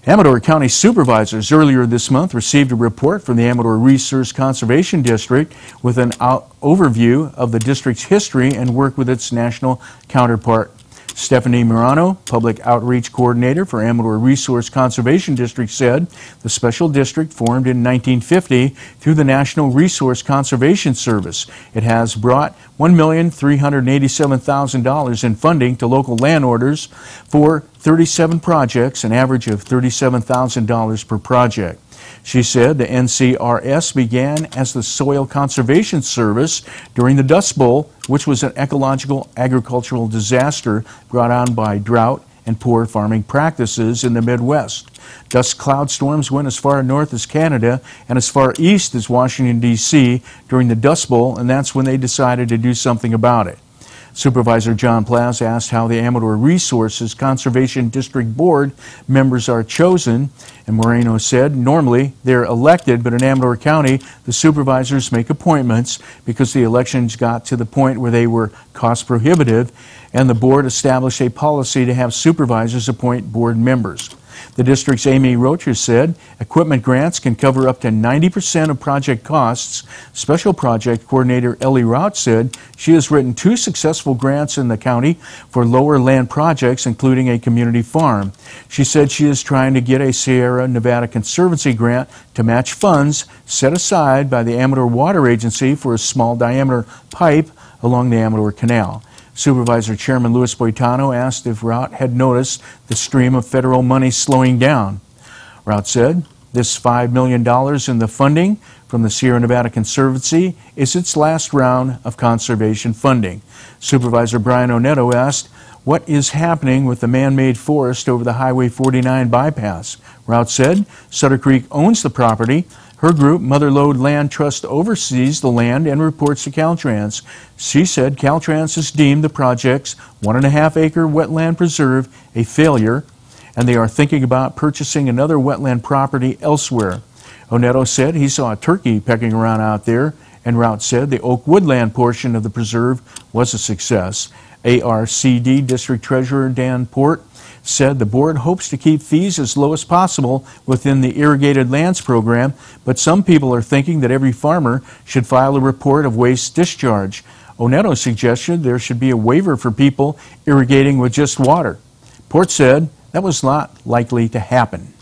Amador County Supervisors earlier this month received a report from the Amador Resource Conservation District with an overview of the district's history and work with its national counterpart. Stephanie Murano, Public Outreach Coordinator for Amador Resource Conservation District, said the special district formed in 1950 through the National Resource Conservation Service. It has brought $1,387,000 in funding to local landowners for 37 projects, an average of $37,000 per project. She said the NCRS began as the Soil Conservation Service during the Dust Bowl, which was an ecological agricultural disaster brought on by drought and poor farming practices in the Midwest. Dust cloud storms went as far north as Canada and as far east as Washington, D.C. during the Dust Bowl, and that's when they decided to do something about it. Supervisor John Plaz asked how the Amador Resources Conservation District Board members are chosen, and Moreno said normally they're elected, but in Amador County the supervisors make appointments because the elections got to the point where they were cost prohibitive, and the board established a policy to have supervisors appoint board members. The district's Amy Rocher said equipment grants can cover up to 90% of project costs. Special Project Coordinator Ellie Rout said she has written 2 successful grants in the county for lower land projects, including a community farm. She said she is trying to get a Sierra Nevada Conservancy grant to match funds set aside by the Amador Water Agency for a small diameter pipe along the Amador Canal. Supervisor Chairman Louis Boitano asked if Rout had noticed the stream of federal money slowing down. Rout said this $5 million in the funding from the Sierra Nevada Conservancy is its last round of conservation funding. Supervisor Brian Oneto asked what is happening with the man-made forest over the Highway 49 bypass. Rout said Sutter Creek owns the property. Her group, Mother Lode Land Trust, oversees the land and reports to Caltrans. She said Caltrans has deemed the project's 1.5-acre wetland preserve a failure, and they are thinking about purchasing another wetland property elsewhere. Oneto said he saw a turkey pecking around out there, and Rout said the Oak Woodland portion of the preserve was a success. ARCD District Treasurer Dan Port said the board hopes to keep fees as low as possible within the irrigated lands program, but some people are thinking that every farmer should file a report of waste discharge. Oneto suggested there should be a waiver for people irrigating with just water. Port said that was not likely to happen.